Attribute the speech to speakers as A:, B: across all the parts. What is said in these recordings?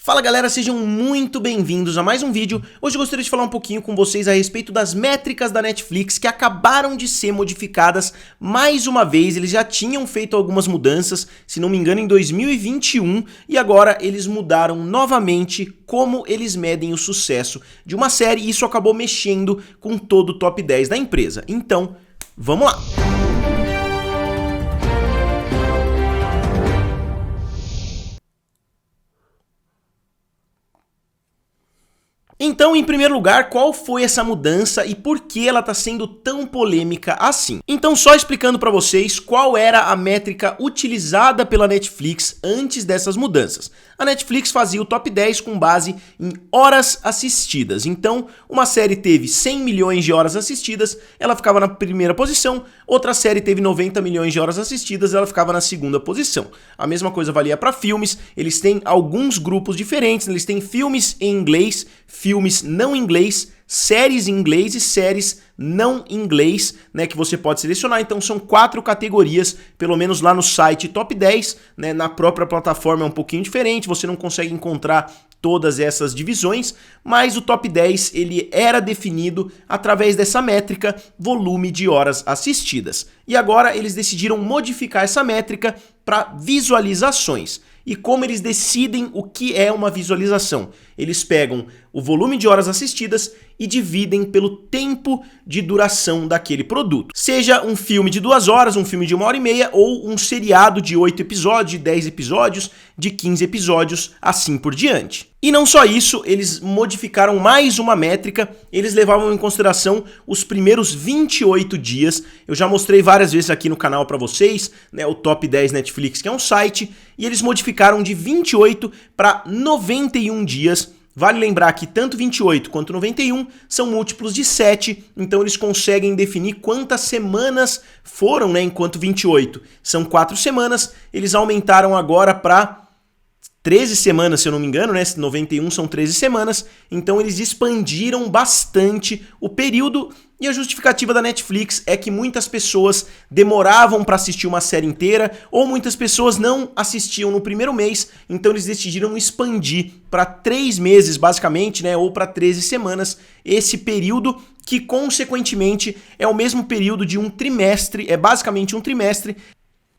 A: Fala galera, sejam muito bem-vindos a mais um vídeo. Hoje eu gostaria de falar um pouquinho com vocês a respeito das métricas da Netflix que acabaram de ser modificadas mais uma vez. Eles já tinham feito algumas mudanças, se não me engano em 2021, e agora eles mudaram novamente como eles medem o sucesso de uma série e isso acabou mexendo com todo o top 10 da empresa. Então, vamos lá! Então, em primeiro lugar, qual foi essa mudança e por que ela está sendo tão polêmica assim? Então, só explicando para vocês qual era a métrica utilizada pela Netflix antes dessas mudanças. A Netflix fazia o top 10 com base em horas assistidas. Então, uma série teve 100 milhões de horas assistidas, ela ficava na primeira posição. Outra série teve 90 milhões de horas assistidas, ela ficava na segunda posição. A mesma coisa valia para filmes, eles têm alguns grupos diferentes, eles têm filmes em inglês, filmes não em inglês, séries em inglês e séries não em inglês, né, que você pode selecionar. Então são 4 categorias, pelo menos lá no site Top 10, né, na própria plataforma é um pouquinho diferente, você não consegue encontrar todas essas divisões, mas o Top 10 ele era definido através dessa métrica volume de horas assistidas. E agora eles decidiram modificar essa métrica para visualizações. E como eles decidem o que é uma visualização? Eles pegam o volume de horas assistidas e dividem pelo tempo de duração daquele produto. Seja um filme de 2 horas, um filme de 1h30 ou um seriado de 8 episódios, de 10 episódios, de 15 episódios, assim por diante. E não só isso, eles modificaram mais uma métrica, eles levavam em consideração os primeiros 28 dias. Eu já mostrei várias vezes aqui no canal para vocês, né, o Top 10 Netflix, que é um site, e eles modificaram de 28 para 91 dias. Vale lembrar que tanto 28 quanto 91 são múltiplos de 7, então eles conseguem definir quantas semanas foram, né? Enquanto 28 são 4 semanas, eles aumentaram agora para 13 semanas, se eu não me engano, né? 91 são 13 semanas, então eles expandiram bastante o período. E a justificativa da Netflix é que muitas pessoas demoravam para assistir uma série inteira ou muitas pessoas não assistiam no primeiro mês, então eles decidiram expandir para 3 meses basicamente, né, ou para 13 semanas, esse período que consequentemente é o mesmo período de um trimestre, é basicamente um trimestre.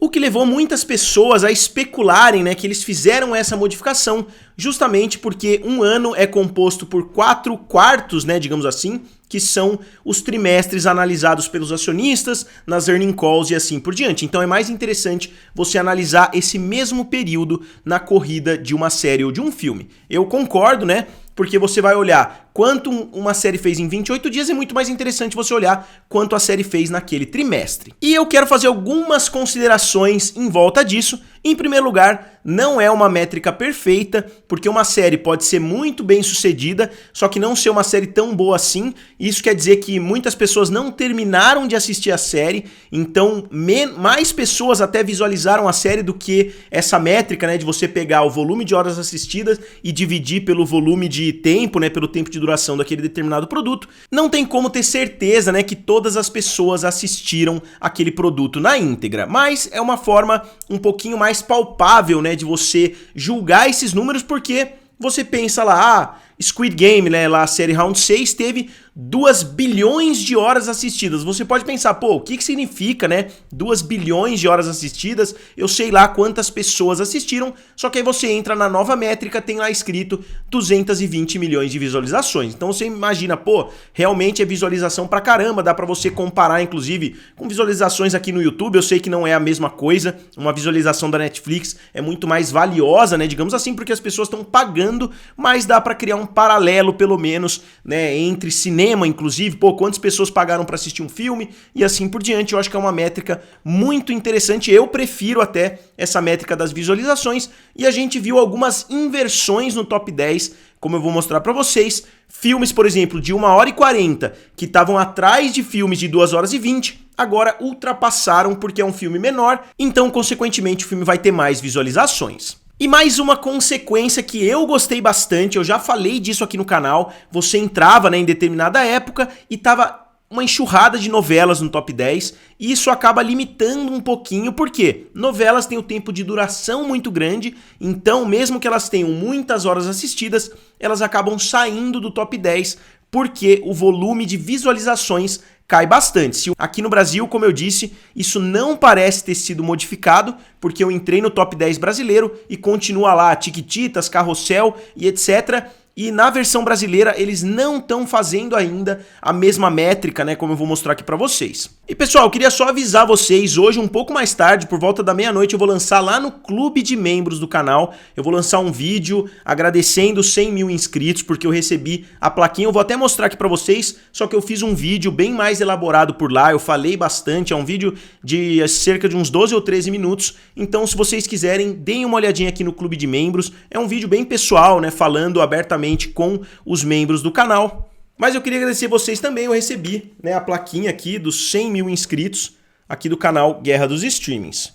A: O que levou muitas pessoas a especularem, né, que eles fizeram essa modificação justamente porque um ano é composto por 4 quartos, né, digamos assim, que são os trimestres analisados pelos acionistas, nas earnings calls e assim por diante. Então é mais interessante você analisar esse mesmo período na corrida de uma série ou de um filme. Eu concordo, né? Porque você vai olhar quanto uma série fez em 28 dias, é muito mais interessante você olhar quanto a série fez naquele trimestre. E eu quero fazer algumas considerações em volta disso. Em primeiro lugar, não é uma métrica perfeita, porque uma série pode ser muito bem sucedida, só que não ser uma série tão boa assim. Isso quer dizer que muitas pessoas não terminaram de assistir a série, então mais pessoas até visualizaram a série do que essa métrica, né, de você pegar o volume de horas assistidas e dividir pelo volume de tempo, né, pelo tempo de duração daquele determinado produto. Não tem como ter certeza, né, que todas as pessoas assistiram aquele produto na íntegra, mas é uma forma um pouquinho mais palpável, né, de você julgar esses números, porque você pensa lá, Squid Game, né, lá a série Round 6 teve 2 bilhões de horas assistidas. Você pode pensar, pô, o que significa, né, 2 bilhões de horas assistidas? Eu sei lá quantas pessoas assistiram, só que aí você entra na nova métrica, tem lá escrito 220 milhões de visualizações. Então você imagina, pô, realmente é visualização pra caramba, dá pra você comparar, inclusive, com visualizações aqui no YouTube. Eu sei que não é a mesma coisa, uma visualização da Netflix é muito mais valiosa, né, digamos assim, porque as pessoas estão pagando, mas dá pra criar um paralelo, pelo menos, né, entre cinema, inclusive, pô, quantas pessoas pagaram para assistir um filme e assim por diante. Eu acho que é uma métrica muito interessante, eu prefiro até essa métrica das visualizações, e a gente viu algumas inversões no top 10, como eu vou mostrar para vocês. Filmes, por exemplo, de 1h40, que estavam atrás de filmes de 2h20, agora ultrapassaram porque é um filme menor, então, consequentemente, o filme vai ter mais visualizações. E mais uma consequência que eu gostei bastante, eu já falei disso aqui no canal, você entrava, né, em determinada época e tava uma enxurrada de novelas no top 10 e isso acaba limitando um pouquinho, porque novelas têm o tempo de duração muito grande, então mesmo que elas tenham muitas horas assistidas, elas acabam saindo do top 10 porque o volume de visualizações cai bastante. Aqui no Brasil, como eu disse, isso não parece ter sido modificado, porque eu entrei no top 10 brasileiro e continua lá Tiquititas, Carrossel e etc. E na versão brasileira eles não estão fazendo ainda a mesma métrica, né, como eu vou mostrar aqui pra vocês. E pessoal, eu queria só avisar vocês, hoje um pouco mais tarde, por volta da meia-noite, eu vou lançar lá no clube de membros do canal, eu vou lançar um vídeo agradecendo 100 mil inscritos, porque eu recebi a plaquinha, eu vou até mostrar aqui pra vocês, só que eu fiz um vídeo bem mais elaborado por lá, eu falei bastante, é um vídeo de cerca de uns 12 ou 13 minutos, então se vocês quiserem, deem uma olhadinha aqui no clube de membros, é um vídeo bem pessoal, né, falando abertamente com os membros do canal. Mas eu queria agradecer vocês também, eu recebi, né, a plaquinha aqui dos 100 mil inscritos aqui do canal Guerra dos Streamings.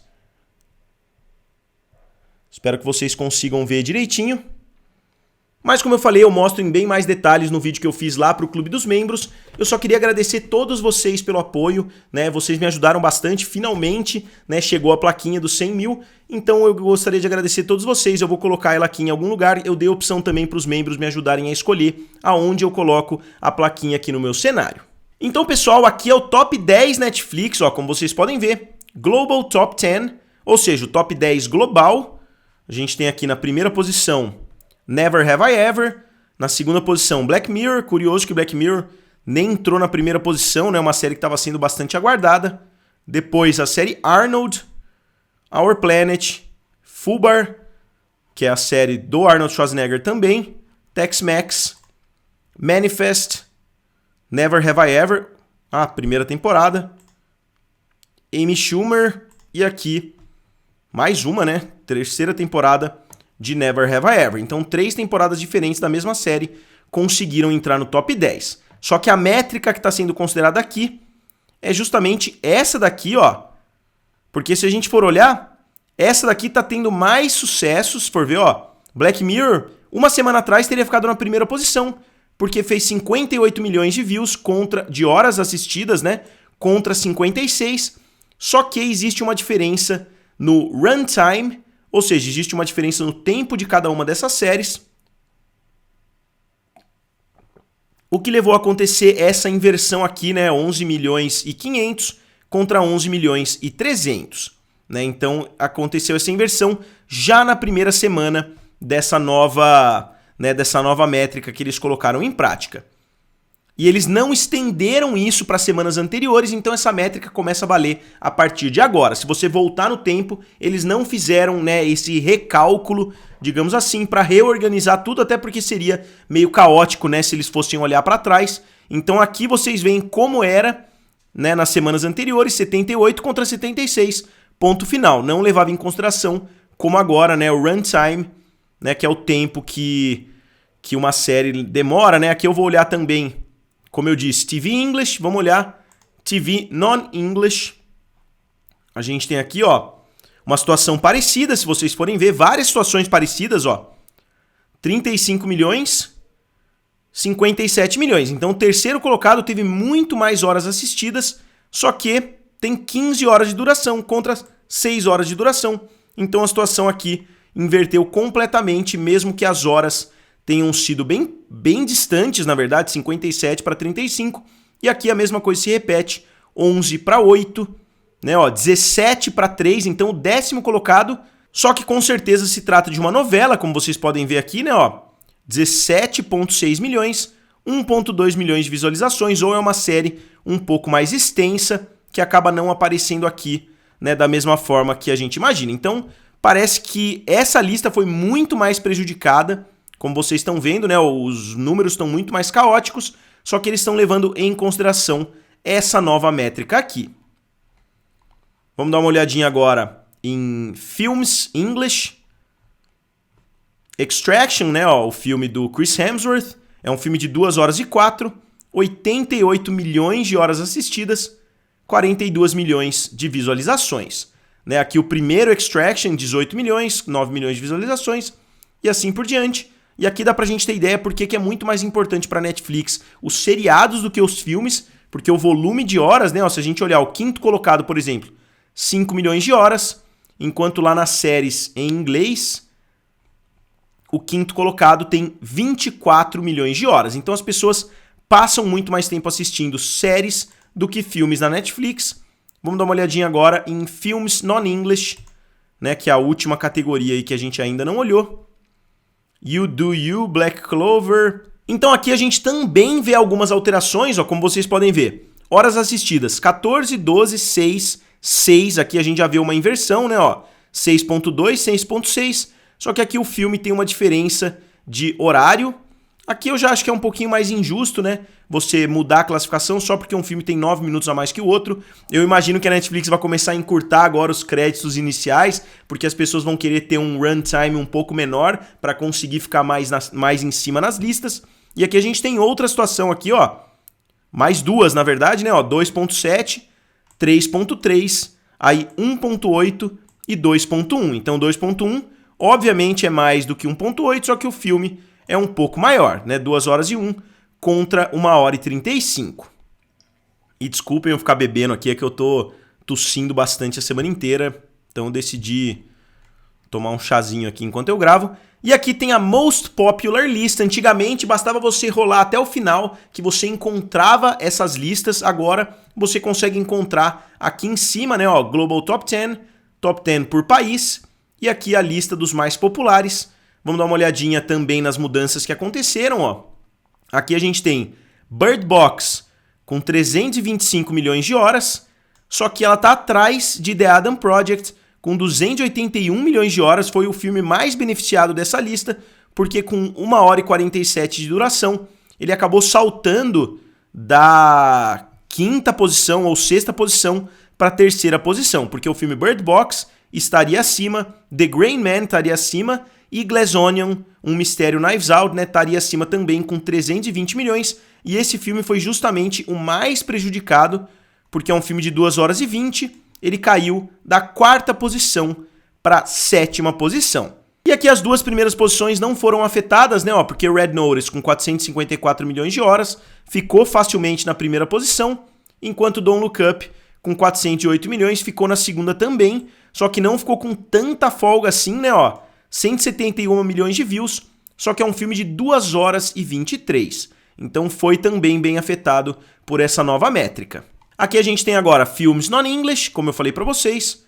A: Espero que vocês consigam ver direitinho. Mas como eu falei, eu mostro em bem mais detalhes no vídeo que eu fiz lá para o Clube dos Membros. Eu só queria agradecer todos vocês pelo apoio, né? Vocês me ajudaram bastante, finalmente, né, chegou a plaquinha dos 100 mil. Então eu gostaria de agradecer todos vocês, eu vou colocar ela aqui em algum lugar. Eu dei a opção também para os membros me ajudarem a escolher aonde eu coloco a plaquinha aqui no meu cenário. Então pessoal, aqui é o top 10 Netflix, ó, como vocês podem ver. Global Top 10, ou seja, o top 10 global. A gente tem aqui na primeira posição Never Have I Ever, na segunda posição Black Mirror, curioso que Black Mirror nem entrou na primeira posição, né? Uma série que estava sendo bastante aguardada. Depois a série Arnold, Our Planet, Fubar, que é a série do Arnold Schwarzenegger também, Tex-Mex, Manifest, Never Have I Ever, a primeira temporada, Amy Schumer e aqui mais uma, né? Terceira temporada de Never Have I Ever. Então, 3 temporadas diferentes da mesma série conseguiram entrar no top 10. Só que a métrica que está sendo considerada aqui é justamente essa daqui, ó. Porque se a gente for olhar, essa daqui tá tendo mais sucesso, se for ver, ó. Black Mirror, uma semana atrás teria ficado na primeira posição, porque fez 58 milhões de views de horas assistidas, né? Contra 56. Só que existe uma diferença no runtime, ou seja, existe uma diferença no tempo de cada uma dessas séries. O que levou a acontecer essa inversão aqui, né? 11 milhões e 500 contra 11 milhões e 300. Né? Então, aconteceu essa inversão já na primeira semana dessa nova métrica que eles colocaram em prática. E eles não estenderam isso para semanas anteriores, então essa métrica começa a valer a partir de agora. Se você voltar no tempo, eles não fizeram, né, esse recálculo, digamos assim, para reorganizar tudo, até porque seria meio caótico, né, se eles fossem olhar para trás. Então aqui vocês veem como era, né, nas semanas anteriores, 78 contra 76, ponto final. Não levava em consideração como agora, né, o runtime, né, que é o tempo que uma série demora, né. Aqui eu vou olhar também, como eu disse, TV English, vamos olhar TV Non-English. A gente tem aqui, ó, uma situação parecida, se vocês forem ver, várias situações parecidas, ó. 35 milhões, 57 milhões. Então o terceiro colocado teve muito mais horas assistidas, só que tem 15 horas de duração contra 6 horas de duração. Então a situação aqui inverteu completamente, mesmo que as horas tenham sido bem distantes, na verdade, 57 para 35. E aqui a mesma coisa se repete, 11 para 8, né, ó, 17 para 3, então o décimo colocado, só que com certeza se trata de uma novela, como vocês podem ver aqui, né, ó, 17,6 milhões, 1,2 milhões de visualizações, ou é uma série um pouco mais extensa, que acaba não aparecendo aqui, né, da mesma forma que a gente imagina. Então, parece que essa lista foi muito mais prejudicada. Como vocês estão vendo, né, os números estão muito mais caóticos, só que eles estão levando em consideração essa nova métrica aqui. Vamos dar uma olhadinha agora em Films English. Extraction, né, ó, o filme do Chris Hemsworth, é um filme de 2 horas e 4, 88 milhões de horas assistidas, 42 milhões de visualizações. Né, aqui o primeiro Extraction, 18 milhões, 9 milhões de visualizações, e assim por diante. E aqui dá pra gente ter ideia porque que é muito mais importante pra Netflix os seriados do que os filmes, porque o volume de horas, né, ó, se a gente olhar o quinto colocado, por exemplo, 5 milhões de horas, enquanto lá nas séries em inglês, o quinto colocado tem 24 milhões de horas. Então as pessoas passam muito mais tempo assistindo séries do que filmes na Netflix. Vamos dar uma olhadinha agora em filmes non-English, né, que é a última categoria aí que a gente ainda não olhou. You Do You, Black Clover. Então aqui a gente também vê algumas alterações, ó, como vocês podem ver. Horas assistidas, 14, 12, 6, 6. Aqui a gente já vê uma inversão, né, ó. 6.2, 6.6. Só que aqui o filme tem uma diferença de horário. Aqui eu já acho que é um pouquinho mais injusto, né? Você mudar a classificação só porque um filme tem 9 minutos a mais que o outro. Eu imagino que a Netflix vai começar a encurtar agora os créditos iniciais, porque as pessoas vão querer ter um runtime um pouco menor para conseguir ficar mais em cima nas listas. E aqui a gente tem outra situação aqui, ó. Mais duas, na verdade, né? Ó, 2.7, 3.3, aí 1.8 e 2.1. Então 2.1, obviamente, é mais do que 1.8, só que o filme é um pouco maior, né? 2 horas e 1 contra 1 hora e 35. E desculpem eu ficar bebendo aqui, é que eu tô tossindo bastante a semana inteira, então eu decidi tomar um chazinho aqui enquanto eu gravo. E aqui tem a Most Popular List. Antigamente bastava você rolar até o final que você encontrava essas listas. Agora você consegue encontrar aqui em cima, né, ó, Global Top 10 por país, e aqui a lista dos mais populares. Vamos dar uma olhadinha também nas mudanças que aconteceram, ó. Aqui a gente tem Bird Box com 325 milhões de horas, só que ela está atrás de The Adam Project com 281 milhões de horas. Foi o filme mais beneficiado dessa lista, porque com 1 hora e 47 de duração, ele acabou saltando da quinta posição ou sexta posição para a terceira posição, porque o filme Bird Box estaria acima, The Gray Man estaria acima, e Glass Onion, um mistério Knives Out, né, estaria acima também com 320 milhões. E esse filme foi justamente o mais prejudicado, porque é um filme de 2 horas e 20, ele caiu da quarta posição para a sétima posição. E aqui as duas primeiras posições não foram afetadas, né, ó, porque Red Notice, com 454 milhões de horas, ficou facilmente na primeira posição, enquanto Don't Look Up, com 408 milhões, ficou na segunda também, só que não ficou com tanta folga assim, né, ó. 171 milhões de views, só que é um filme de 2 horas e 23. Então foi também bem afetado por essa nova métrica. Aqui a gente tem agora filmes non-English, como eu falei para vocês.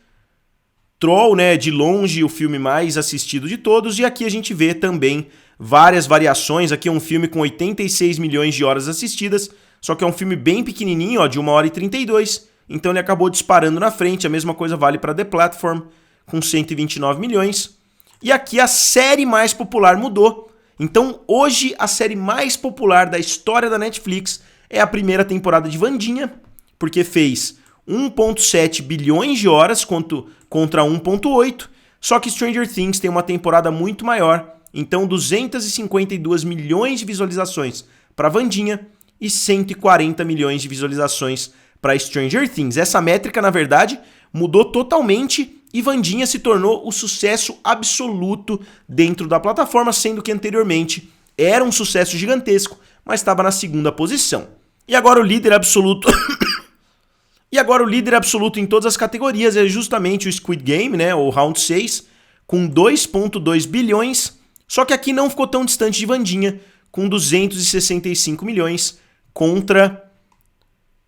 A: Troll, né, de longe o filme mais assistido de todos. E aqui a gente vê também várias variações. Aqui é um filme com 86 milhões de horas assistidas, só que é um filme bem pequenininho, ó, de 1 hora e 32. Então ele acabou disparando na frente. A mesma coisa vale para The Platform, com 129 milhões. E aqui a série mais popular mudou. Então hoje a série mais popular da história da Netflix é a primeira temporada de Wandinha, porque fez 1.7 bilhões de horas contra 1.8, só que Stranger Things tem uma temporada muito maior, então 252 milhões de visualizações para Wandinha e 140 milhões de visualizações para Stranger Things. Essa métrica, na verdade, mudou totalmente e Wandinha se tornou o sucesso absoluto dentro da plataforma, sendo que anteriormente era um sucesso gigantesco, mas estava na segunda posição. E agora o líder absoluto... em todas as categorias é justamente o Squid Game, né, o Round 6, com 2.2 bilhões, só que aqui não ficou tão distante de Wandinha, com 265 milhões contra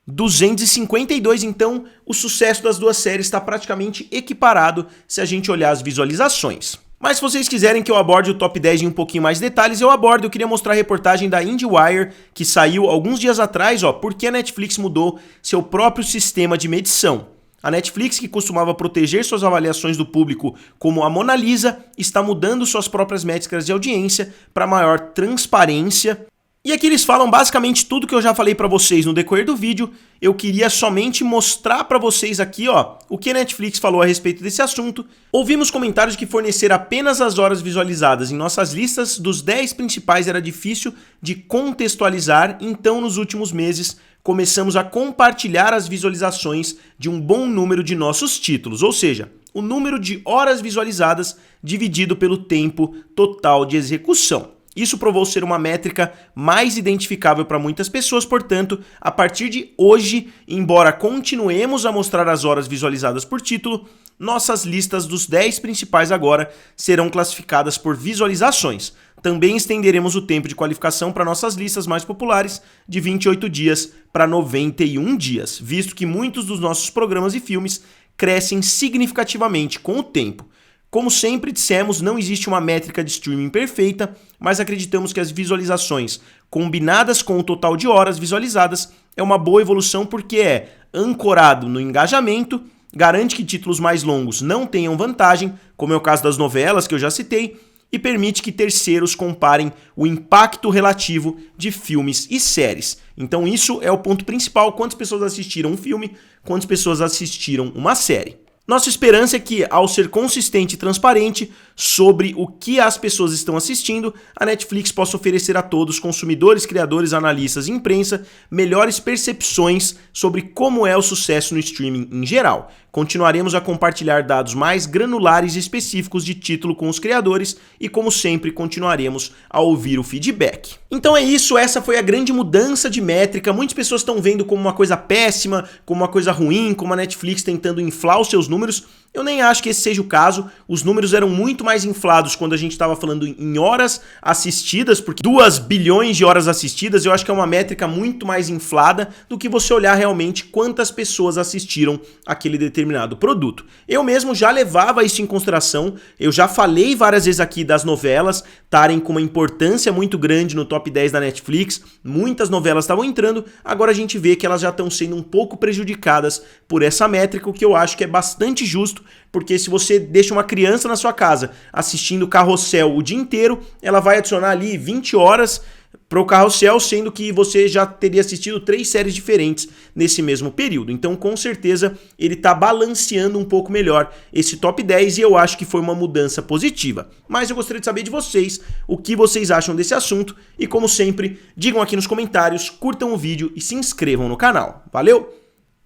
A: 252, então o sucesso das duas séries está praticamente equiparado se a gente olhar as visualizações. Mas se vocês quiserem que eu aborde o top 10 em um pouquinho mais de detalhes, eu abordo. Eu queria mostrar a reportagem da IndieWire, que saiu alguns dias atrás, ó, porque a Netflix mudou seu próprio sistema de medição. A Netflix, que costumava proteger suas avaliações do público como a Mona Lisa, está mudando suas próprias métricas de audiência para maior transparência. E aqui eles falam basicamente tudo que eu já falei para vocês no decorrer do vídeo. Eu queria somente mostrar para vocês aqui, ó, o que a Netflix falou a respeito desse assunto. Ouvimos comentários de que fornecer apenas as horas visualizadas em nossas listas dos 10 principais era difícil de contextualizar, então nos últimos meses começamos a compartilhar as visualizações de um bom número de nossos títulos, ou seja, o número de horas visualizadas dividido pelo tempo total de execução. Isso provou ser uma métrica mais identificável para muitas pessoas, portanto, a partir de hoje, embora continuemos a mostrar as horas visualizadas por título, nossas listas dos 10 principais agora serão classificadas por visualizações. Também estenderemos o tempo de qualificação para nossas listas mais populares de 28 dias para 91 dias, visto que muitos dos nossos programas e filmes crescem significativamente com o tempo. Como sempre dissemos, não existe uma métrica de streaming perfeita, mas acreditamos que as visualizações combinadas com o total de horas visualizadas é uma boa evolução porque é ancorado no engajamento, garante que títulos mais longos não tenham vantagem, como é o caso das novelas que eu já citei, e permite que terceiros comparem o impacto relativo de filmes e séries. Então isso é o ponto principal: quantas pessoas assistiram um filme, quantas pessoas assistiram uma série. Nossa esperança é que, ao ser consistente e transparente sobre o que as pessoas estão assistindo, a Netflix possa oferecer a todos, consumidores, criadores, analistas e imprensa, melhores percepções sobre como é o sucesso no streaming em geral. Continuaremos a compartilhar dados mais granulares e específicos de título com os criadores e, como sempre, continuaremos a ouvir o feedback. Então é isso, essa foi a grande mudança de métrica. Muitas pessoas estão vendo como uma coisa péssima, como uma coisa ruim, como a Netflix tentando inflar os seus números. Eu nem acho que esse seja o caso. Os números eram muito mais inflados quando a gente estava falando em horas assistidas, porque 2 bilhões de horas assistidas eu acho que é uma métrica muito mais inflada do que você olhar realmente quantas pessoas assistiram aquele determinado produto. Eu mesmo já levava isso em consideração, eu já falei várias vezes aqui das novelas estarem com uma importância muito grande no top 10 da Netflix, muitas novelas estavam entrando, agora a gente vê que elas já estão sendo um pouco prejudicadas por essa métrica, o que eu acho que é bastante justo, porque se você deixa uma criança na sua casa assistindo Carrossel o dia inteiro, ela vai adicionar ali 20 horas para o Carrossel, sendo que você já teria assistido 3 séries diferentes nesse mesmo período. Então, com certeza, ele está balanceando um pouco melhor esse top 10 e eu acho que foi uma mudança positiva. Mas eu gostaria de saber de vocês o que vocês acham desse assunto e, como sempre, digam aqui nos comentários, curtam o vídeo e se inscrevam no canal. Valeu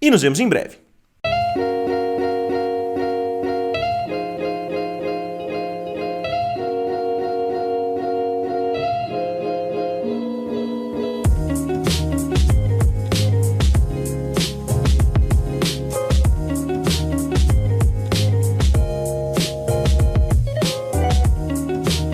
A: e nos vemos em breve.